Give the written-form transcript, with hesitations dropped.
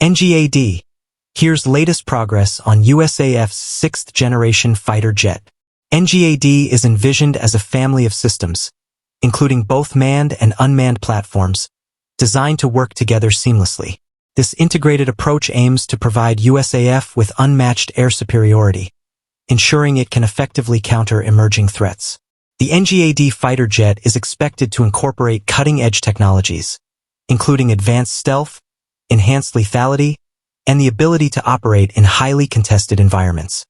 NGAD. Here's latest progress on USAF's sixth-generation fighter jet. NGAD is envisioned as a family of systems, including both manned and unmanned platforms, designed to work together seamlessly. This integrated approach aims to provide USAF with unmatched air superiority, ensuring it can effectively counter emerging threats. The NGAD fighter jet is expected to incorporate cutting-edge technologies, including advanced stealth, enhanced lethality, and the ability to operate in highly contested environments.